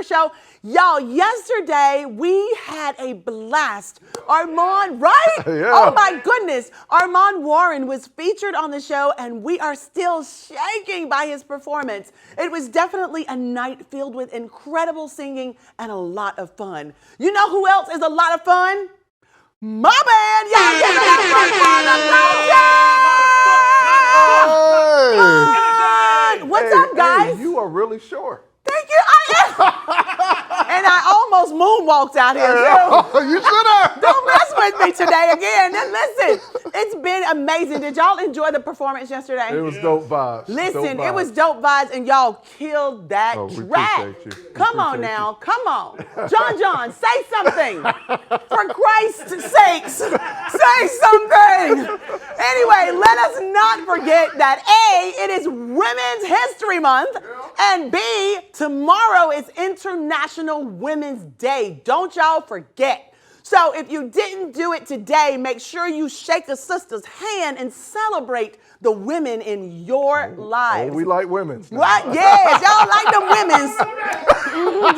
Sisaundra Show. Y'all, yesterday we had a blast. Armand, right? Yeah. Oh my goodness. Armand Warren was featured on the show and we are still shaking by his performance. It was definitely a night filled with incredible singing and a lot of fun. You know who else is a lot of fun? My band. Y'all give it up for Tantrums! What's up, guys? You are really short. Thank you. I am. And I almost moonwalked out here, too. You should have. Don't mess with me today again. And listen, it's been amazing. Did y'all enjoy the performance yesterday? It was dope vibes. Listen, it was dope vibes, and y'all killed that track. Appreciate you. Come on now, come on. John, say something. For Christ's sakes, say something. Anyway, let us not forget that A, it is Women's History Month, and B, tomorrow is International Women's Day. Don't y'all forget. So if you didn't do it today, make sure you shake a sister's hand and celebrate the women in your lives. Oh, we like women's. What? Yes, y'all like them women's.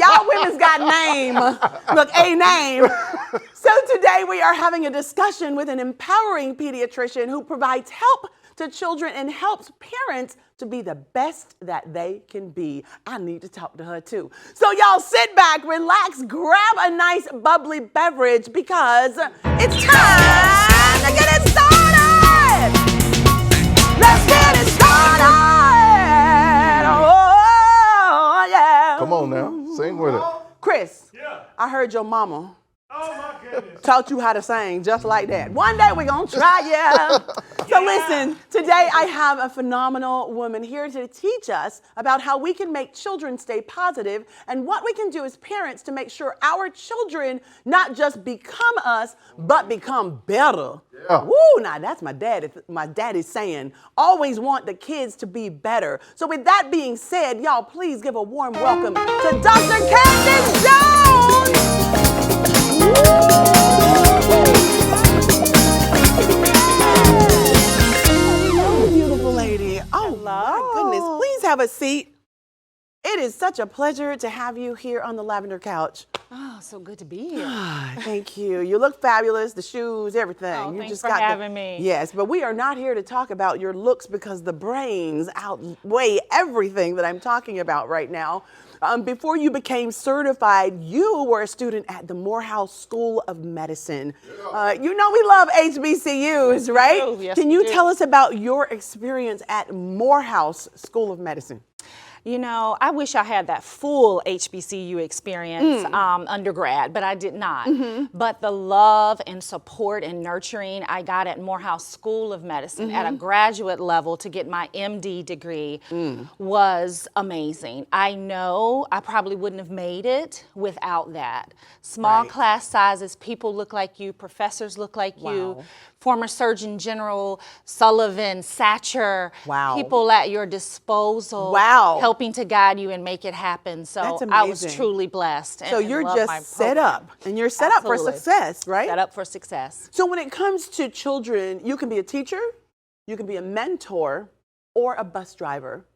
Y'all women's got name. Look, a name. So today we are having a discussion with an empowering pediatrician who provides help to children and helps parents to be the best that they can be. I need to talk to her too. So y'all sit back, relax, grab a nice bubbly beverage because it's time to get it started. Let's get it started. Oh, yeah. Come on now, sing with it. Chris, I heard your mama taught you how to sing just like that. One day we're going to try, yeah. So listen, today I have a phenomenal woman here to teach us about how we can make children stay positive and what we can do as parents to make sure our children not just become us, but become better. Yeah. Woo, now that's my daddy's saying, always want the kids to be better. So with that being said, y'all please give a warm welcome to Dr. Candice Jones. Hello, beautiful lady. Oh, my goodness. Please have a seat. It is such a pleasure to have you here on the lavender couch. Oh, so good to be here. Thank you. You look fabulous, the shoes, everything. Oh, You thanks just for got having me. Yes, but we are not here to talk about your looks because the brains outweigh everything that I'm talking about right now. Before you became certified, you were a student at the Morehouse School of Medicine. You know we love HBCUs, right? do. Yes, Can we you do. tell us about your experience at Morehouse School of Medicine? You know, I wish I had that full HBCU experience undergrad, but I did not. But the love and support and nurturing I got at Morehouse School of Medicine at a graduate level to get my MD degree was amazing. I know I probably wouldn't have made it without that. Small class sizes, people look like you, professors look like you, former Surgeon General Sullivan, Satcher, people at your disposal, helping to guide you and make it happen. So I was truly blessed. So you're just set up, and you're set up for success, right? Set up for success. So when it comes to children, you can be a teacher, you can be a mentor, or a bus driver.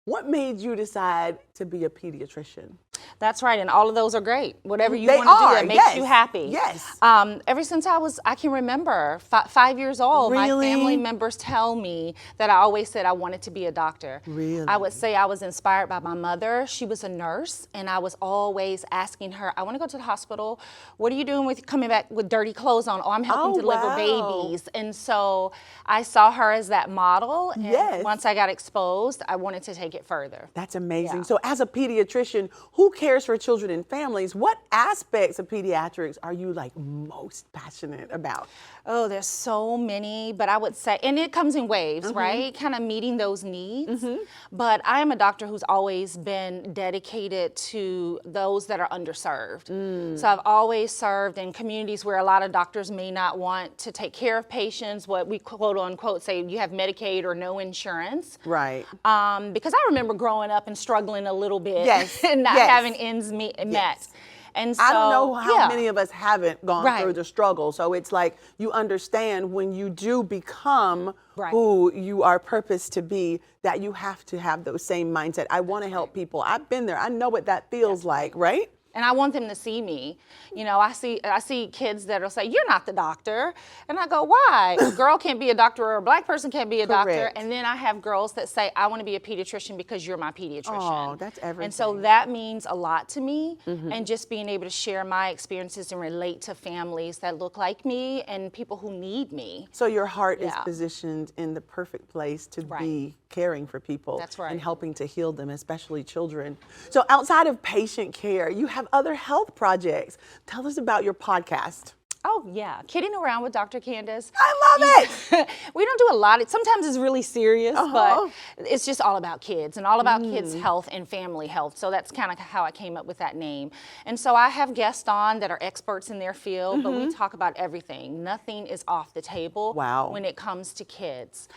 What made you decide to be a pediatrician? That's right, and all of those are great. Whatever you want to do that makes you happy. Yes. Ever since I can remember, 5 years old, my family members tell me that I always said I wanted to be a doctor. Really? I would say I was inspired by my mother. She was a nurse, and I was always asking her, I want to go to the hospital. What are you doing with coming back with dirty clothes on? Oh, I'm helping deliver babies. And so I saw her as that model, and once I got exposed, I wanted to take it further. That's amazing. So as a pediatrician, who cares for children and families? What aspects of pediatrics are you like most passionate about? Oh, there's so many, but I would say, and it comes in waves, right? Kind of meeting those needs. But I am a doctor who's always been dedicated to those that are underserved. So I've always served in communities where a lot of doctors may not want to take care of patients, what we quote unquote say you have Medicaid or no insurance. Right. Because I remember growing up and struggling a little bit and not having ends met. And so, I don't know how yeah. many of us haven't gone Right. through the struggle. So it's like you understand when you do become Right. who you are purposed to be, that you have to have those same mindset. I want to help people. I've been there. I know what that feels like, right? And I want them to see me. You know, I see kids that'll say, "You're not the doctor." And I go, "Why? A girl can't be a doctor, or a black person can't be a doctor." Correct. And then I have girls that say, "I want to be a pediatrician because you're my pediatrician." Oh, that's everything. And so that means a lot to me. And just being able to share my experiences and relate to families that look like me and people who need me. So your heart is Yeah. positioned in the perfect place to Right. be caring for people. That's right. And helping to heal them, especially children. So outside of patient care, you have other health projects. Tell us about your podcast. Oh, yeah. Kidding Around with Dr. Candice. I love it. We don't do a lot. Sometimes it's really serious, Uh-huh. but it's just all about kids and all about kids' health and family health. So that's kind of how I came up with that name. And so I have guests on that are experts in their field, but we talk about everything. Nothing is off the table Wow. when it comes to kids.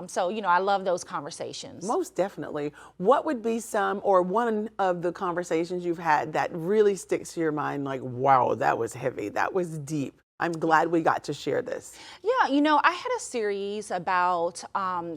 So, you know, I love those conversations. Most definitely. What would be some or one of the conversations you've had that really sticks to your mind, like, wow, that was heavy, that was deep? I'm glad we got to share this. Yeah, you know, I had a series about,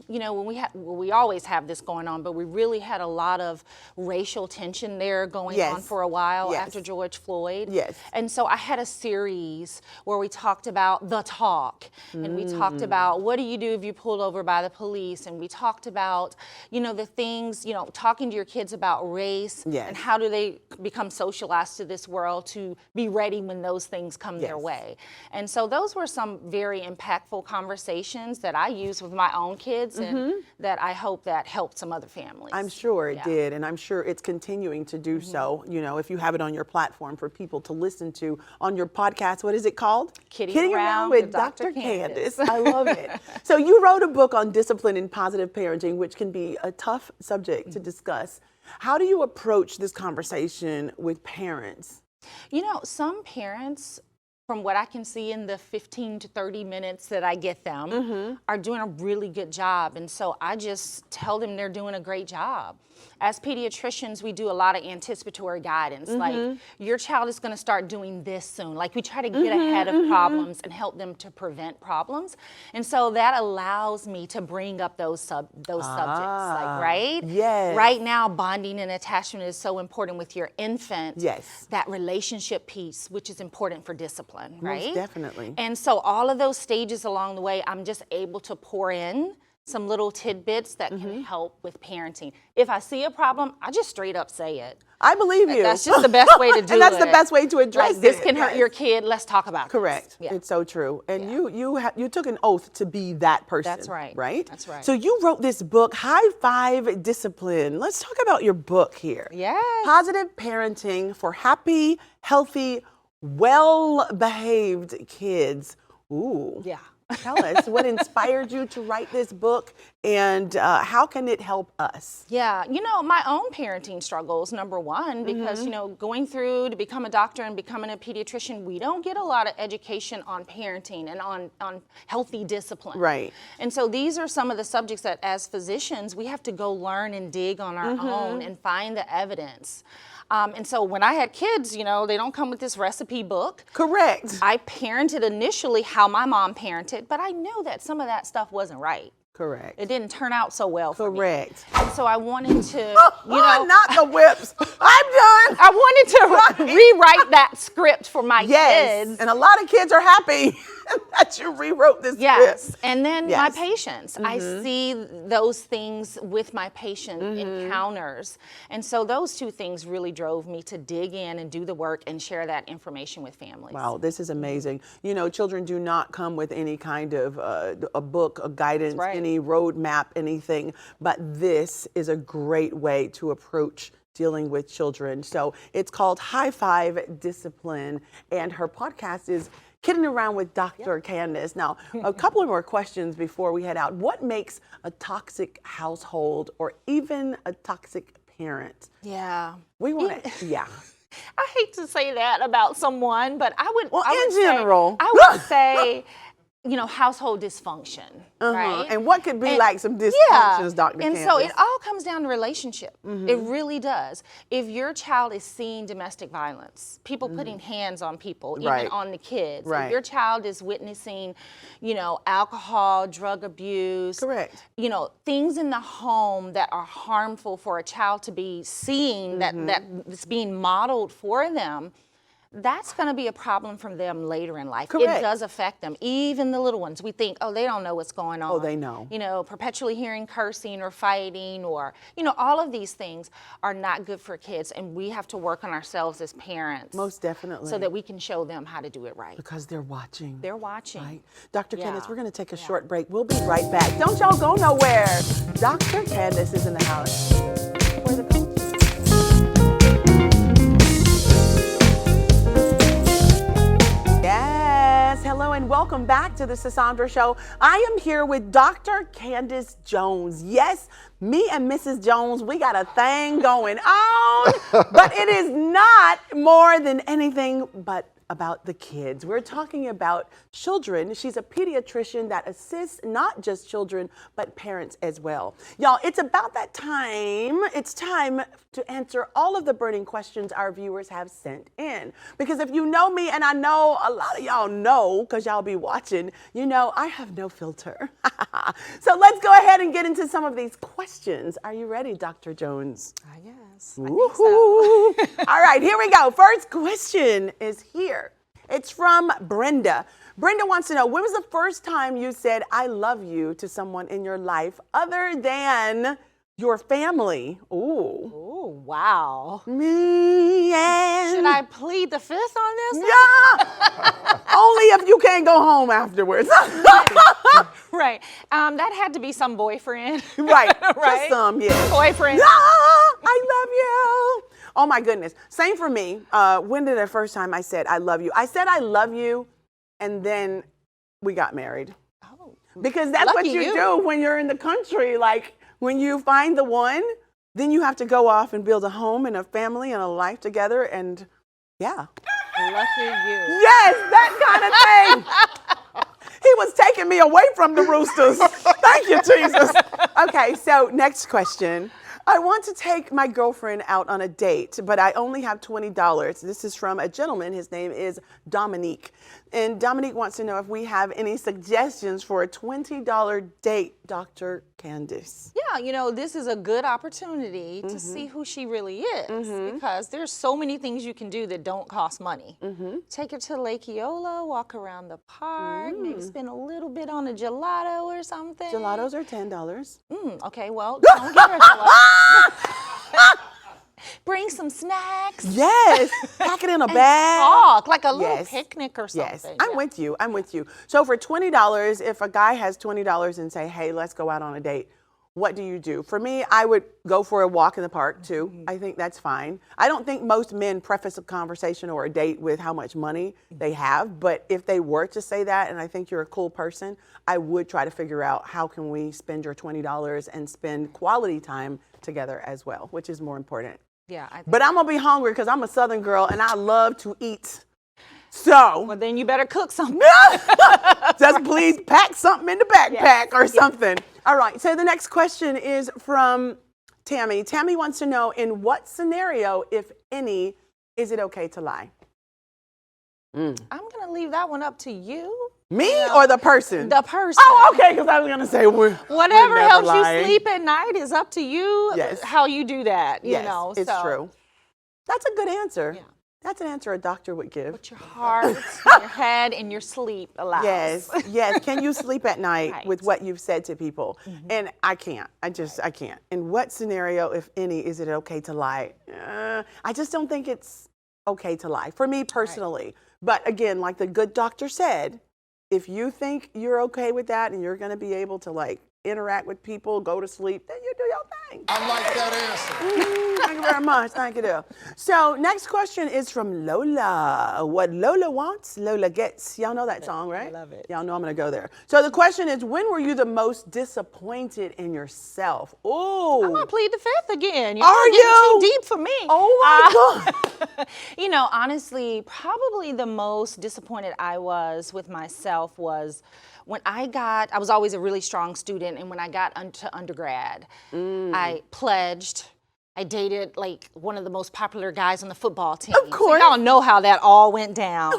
you know, we always have this going on, but we really had a lot of racial tension there going on Yes. for a while Yes. after George Floyd. Yes. And so I had a series where we talked about the talk, and we talked about what do you do if you're pulled over by the police, and we talked about, you know, the things, you know, talking to your kids about race Yes. and how do they become socialized to this world to be ready when those things come their Yes. way. And so those were some very impactful conversations that I use with my own kids and that I hope that helped some other families. I'm sure it Yeah. did, and I'm sure it's continuing to do so. You know, if you have it on your platform for people to listen to on your podcast, what is it called? Kidding Around with with Dr. Dr. Candice. Candice. I love it. So you wrote a book on discipline and positive parenting, which can be a tough subject to discuss. How do you approach this conversation with parents? You know, some parents, from what I can see in the 15 to 30 minutes that I get them, are doing a really good job. And so I just tell them they're doing a great job. As pediatricians, we do a lot of anticipatory guidance. Like, your child is going to start doing this soon. Like, we try to get ahead of problems and help them to prevent problems. And so that allows me to bring up those subjects, like, right? Yes. Right now, bonding and attachment is so important with your infant. Yes. That relationship piece, which is important for discipline, right? Most definitely. And so all of those stages along the way, I'm just able to pour in some little tidbits that can help with parenting. If I see a problem, I just straight up say it. I believe you. That's just the best way to do it. And that's the best way to address Like, this it. can hurt Yes. your kid. Let's talk about Correct. this. Yeah. It's so true. And you took an oath to be that person. That's right. Right? That's right. So you wrote this book, High Five Discipline. Let's talk about your book here. Yes. Positive Parenting for Happy, Healthy, Well-Behaved Kids. Ooh. Yeah. Tell us what inspired you to write this book, and how can it help us? Yeah, you know, my own parenting struggles, number one, because, you know, going through to become a doctor and becoming a pediatrician, we don't get a lot of education on parenting and on healthy discipline. Right. And so these are some of the subjects that as physicians, we have to go learn and dig on our own and find the evidence. And so when I had kids, you know, they don't come with this recipe book. Correct. I parented initially how my mom parented, but I knew that some of that stuff wasn't right. Correct. It didn't turn out so well for me. Correct. And so I wanted to, you know, not the whips. I'm done. I wanted to rewrite that script for my Yes. kids. And a lot of kids are happy that you rewrote this Yes, script. and then my Yes. patients. I see those things with my patient encounters. And so those two things really drove me to dig in and do the work and share that information with families. Wow, this is amazing. You know, children do not come with any kind of a book, a guidance, right. any roadmap, anything. But this is a great way to approach dealing with children. So it's called High Five Discipline, and her podcast is Kidding Around with Dr. Candice. Now, a couple of more questions before we head out. What makes a toxic household or even a toxic parent? Yeah. We want to, yeah. I hate to say that about someone, but I would. Well, I in would say- general. I would say household dysfunction, right? And what could be like some dysfunctions, Dr. And Candice? so it all comes down to relationship. It really does. If your child is seeing domestic violence, people putting hands on people, even on the kids, if your child is witnessing, alcohol, drug abuse, Correct. Things in the home that are harmful for a child to be seeing, that's being modeled for them, that's going to be a problem for them later in life. Correct. It does affect them. Even the little ones, we think, oh, they don't know what's going on. Oh, they know. Perpetually hearing cursing or fighting or, all of these things are not good for kids. And we have to work on ourselves as parents. Most definitely. So that we can show them how to do it right. Because they're watching. They're watching. Right. Dr. Candice, we're going to take a short break. We'll be right back. Don't y'all go nowhere. Dr. Candice is in the house. Where's the coach? Hello and welcome back to the Sisaundra Show. I am here with Dr. Candice Jones. Yes, me and Mrs. Jones, we got a thing going on, but it is not more than anything but about the kids. We're talking about children. She's a pediatrician that assists not just children, but parents as well. Y'all, it's about that time. It's time to answer all of the burning questions our viewers have sent in. Because if you know me, and I know a lot of y'all know, because y'all be watching, I have no filter. So let's go ahead and get into some of these questions. Are you ready, Dr. Jones? Yes. Woohoo! All right, here we go. First question is here. It's from Brenda. Brenda wants to know, when was the first time you said, I love you to someone in your life other than your family? Ooh. Oh, wow. Me and... Should I plead the fifth on this? Yeah! Only if you can't go home afterwards. Right. That had to be some boyfriend. Right. Right. Just some, yeah. Boyfriend. Yeah, I love you. Oh my goodness. Same for me. When did the first time I said I love you? I said I love you, and then we got married. Oh. Because that's what you do when you're in the country. Like when you find the one, then you have to go off and build a home and a family and a life together, and yeah. Lucky you. Yes, that kind of thing. He was taking me away from the roosters. Thank you, Jesus. Okay, so next question. I want to take my girlfriend out on a date, but I only have $20. This is from a gentleman. His name is Dominique. And Dominique wants to know if we have any suggestions for a $20 date, Dr. Candice. Yeah, this is a good opportunity to see who she really is because there's so many things you can do that don't cost money. Take her to Lake Eola, walk around the park, maybe spend a little bit on a gelato or something. Gelatos are $10. Okay, well, don't get her gelato. Bring some snacks. Yes, pack it in a and bag. Talk like a little picnic or something. Yes, I'm with you. I'm with you. So for $20, if a guy has $20 and say, hey, let's go out on a date, what do you do? For me, I would go for a walk in the park too. I think that's fine. I don't think most men preface a conversation or a date with how much money they have, but if they were to say that, and I think you're a cool person, I would try to figure out how can we spend your $20 and spend quality time together as well, which is more important. Yeah. But I'm gonna be hungry because I'm a Southern girl and I love to eat. So. Well, then you better cook something. Just please pack something in the backpack or something. All right, so the next question is from Tammy. Tammy wants to know, in what scenario, if any, is it okay to lie? I'm going to leave that one up to you. Me or the person? The person. Oh, okay, because I was going to say, whatever helps you sleep at night is up to you. Yes. How you do that, you yes, know. It's true. That's a good answer. Yeah. That's an answer a doctor would give. What your heart, your head, and your sleep allows. Yes, yes. Can you sleep at night Right. with what you've said to people? And I can't. I can't. In what scenario, if any, is it okay to lie? I just don't think it's okay to lie, for me personally. Right. But again, like the good doctor said, if you think you're okay with that and you're going to be able to like interact with people, go to sleep, then you do your anything. I like that answer. Thank you very much. Thank you, dear. So next question is from Lola. What Lola wants, Lola gets. Y'all know that song, right? I love it. Y'all know I'm going to go there. So the question is, when were you the most disappointed in yourself? Ooh. I'm gonna plead the fifth again. Are Getting you? too deep for me? Oh my God. You know, honestly, probably the most disappointed I was with myself was when I was always a really strong student, and when I got into undergrad, I pledged. I dated like one of the most popular guys on the football team. Of course. So y'all know how that all went down.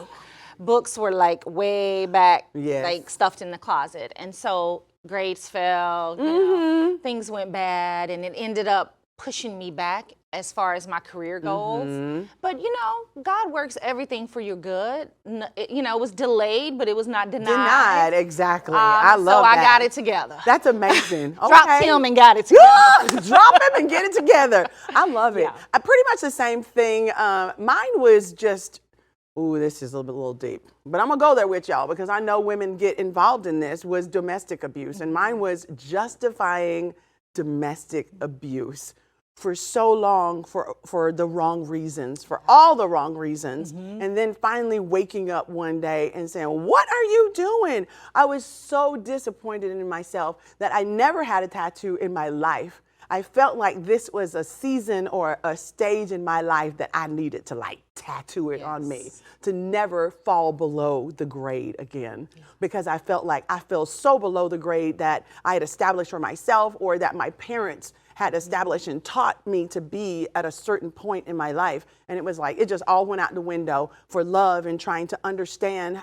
Books were like way back, Yes. like stuffed in the closet. And so grades fell, you know, things went bad, and it ended up pushing me back as far as my career goals. But you know, God works everything for your good. You know, it was delayed, but it was not denied. Denied, exactly. I love so that. I got it together. That's amazing. Dropped Okay. him and got it together. Drop him and get it together. I love it. Yeah. Pretty much the same thing. Mine was just, ooh, this is a little deep. But I'm going to go there with y'all because I know women get involved in this, was domestic abuse. And mine was justifying domestic abuse for so long for the wrong reasons, for all the wrong reasons. And then finally waking up one day and saying, what are you doing? I was so disappointed in myself that I never had a tattoo in my life. I felt like this was a season or a stage in my life that I needed to like tattoo it on me to never fall below the grade again. Because I felt like I fell so below the grade that I had established for myself or that my parents had established and taught me to be at a certain point in my life. And it was like, it just all went out the window for love and trying to understand.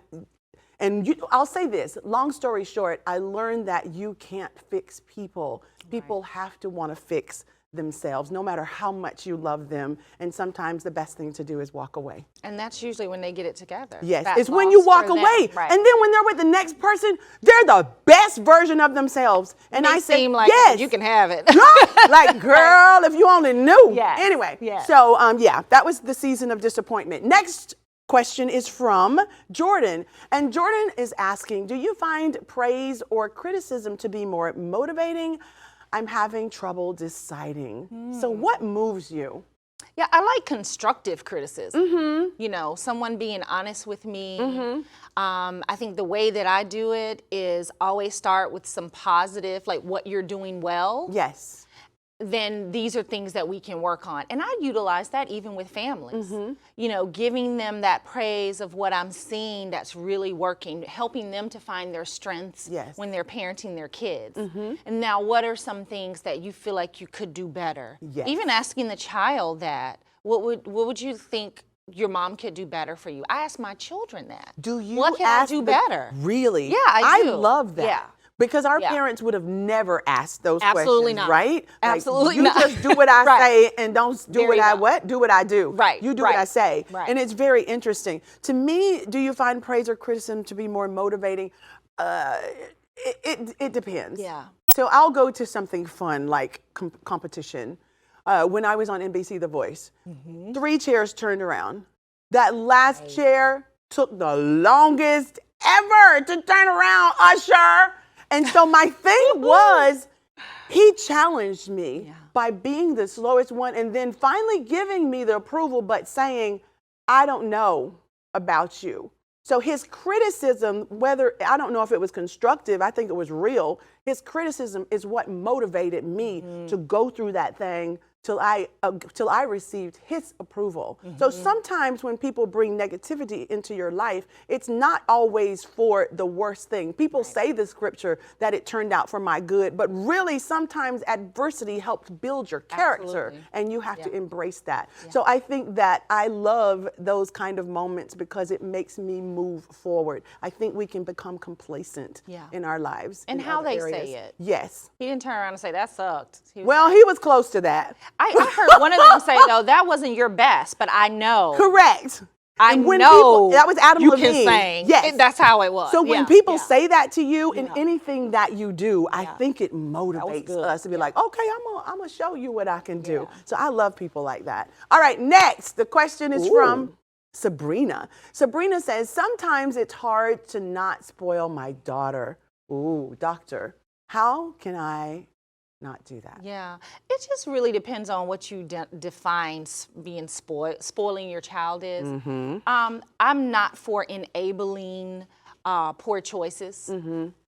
And I'll say this, long story short, I learned that you can't fix people. People have to want to fix themselves, no matter how much you love them. And sometimes the best thing to do is walk away. And that's usually when they get it together. Yes, That it's when loss you walk for them. away. Right. And then when they're with the next person, they're the best version of themselves. And They I say, seem like yes. you can have it. Like, girl, if you only knew. Yes, Anyway, yes. so yeah, that was the season of disappointment. Next question is from Jordan. And Jordan is asking, do you find praise or criticism to be more motivating? I'm having trouble deciding. So what moves you? Yeah, I like constructive criticism. You know, someone being honest with me. I think the way that I do it is always start with some positive, like what you're doing well. Yes. Then these are things that we can work on. And I utilize that even with families. You know, giving them that praise of what I'm seeing that's really working, helping them to find their strengths when they're parenting their kids. And now what are some things that you feel like you could do better? Yes. Even asking the child that, what would you think your mom could do better for you? I ask my children that. Do you what can ask I do the- better? Really? Yeah, I do. love that. Yeah. Because our Yeah. parents would have never asked those Absolutely questions, not. right? Absolutely you not. just do what I Right. say and don't do Very what I well. what? Do what I do. Right, You do what right, I say. right. And it's very interesting. To me, do you find praise or criticism to be more motivating? It depends. Yeah. So I'll go to something fun like competition. When I was on NBC The Voice, 3 chairs turned around. That last chair took the longest ever to turn around, Usher. And so my thing was, he challenged me by being the slowest one and then finally giving me the approval, but saying, I don't know about you. So his criticism, whether, I don't know if it was constructive, I think it was real. His criticism is what motivated me to go through that thing till I received his approval. So sometimes when people bring negativity into your life, it's not always for the worst thing. People say the scripture that it turned out for my good, but really sometimes adversity helps build your character. Absolutely. And you have to embrace that. So I think that I love those kind of moments because it makes me move forward. I think we can become complacent in our lives. And in how other they areas. say it. Yes. He didn't turn around and say, that sucked. Well, he was close to that. I heard one of them say, though, that wasn't your best, but I know. Correct. I And when know people, that was Adam you Levine. can sing. Yes. That's how it was. So when Yeah, people yeah. say that to you in anything that you do, I think it motivates good. us to be like, okay, I'm gonna show you what I can do. So I love people like that. All right, next, the question is from Sabrina. Sabrina says, sometimes it's hard to not spoil my daughter. Ooh, doctor, how can I not do that? Yeah, it just really depends on what you define being spoiling your child is. I'm not for enabling poor choices.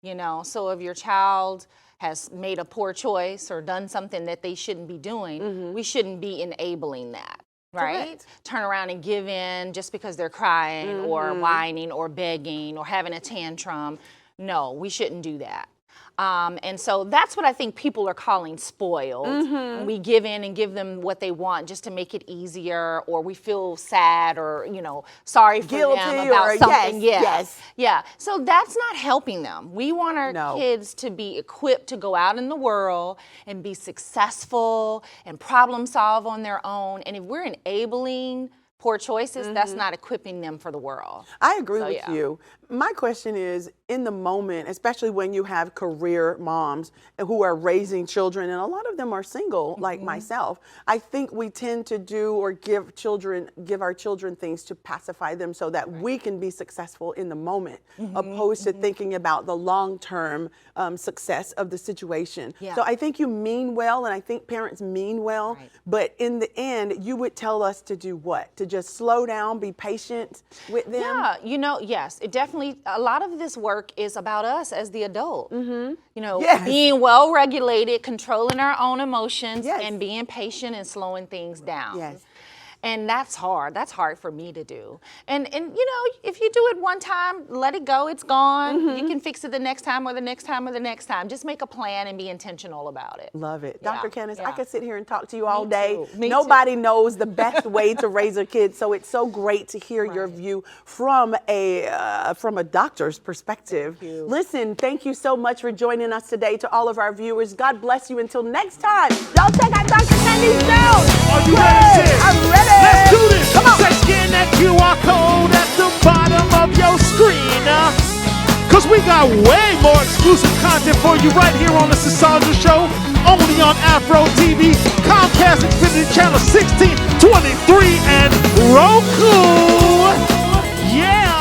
You know, so if your child has made a poor choice or done something that they shouldn't be doing, we shouldn't be enabling that. Right? Correct. Turn around and give in just because they're crying or whining or begging or having a tantrum. No, we shouldn't do that. And so that's what I think people are calling spoiled. We give in and give them what they want just to make it easier, or we feel sad or, you know, sorry for Guilty them about or something. yes. Yeah. So that's not helping them. We want our kids to be equipped to go out in the world and be successful and problem solve on their own. And if we're enabling poor choices, that's not equipping them for the world. I agree with you. My question is, in the moment, especially when you have career moms who are raising children, and a lot of them are single, like myself, I think we tend to do or give our children things to pacify them so that we can be successful in the moment, opposed to thinking about the long-term success of the situation. So I think you mean well, and I think parents mean well, but in the end, you would tell us to do what? To just slow down, be patient with them? Yeah, you know, yes, it definitely, a lot of this work is about us as the adult. You know, being well regulated, controlling our own emotions, and being patient and slowing things down. And that's hard. That's hard for me to do. And you know, if you do it one time, let it go. It's gone. You can fix it the next time or the next time or the next time. Just make a plan and be intentional about it. Love it. Dr. Candice, I could sit here and talk to you all Me day. too. Me Nobody knows the best way to raise a kid, so it's so great to hear your view from a doctor's perspective. Listen, thank you so much for joining us today. To all of our viewers, God bless you. Until next time, y'all check out Dr. Candice Jones. Are you ready? I'm ready. Let's do this. Come on. Say scan that QR code at the bottom of your screen. Cause we got way more exclusive content for you right here on the Sisaundra Show. Only on Afro TV, Comcast Xfinity Channel 16, 23, and Roku. Yeah.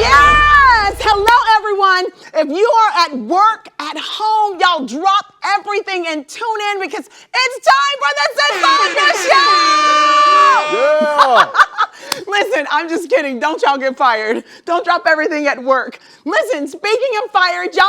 Yes! Hello, everyone. If you are at work, at home, y'all drop everything and tune in because it's time for the Sisaundra Show! Listen, I'm just kidding. Don't y'all get fired. Don't drop everything at work. Listen, speaking of fired, y'all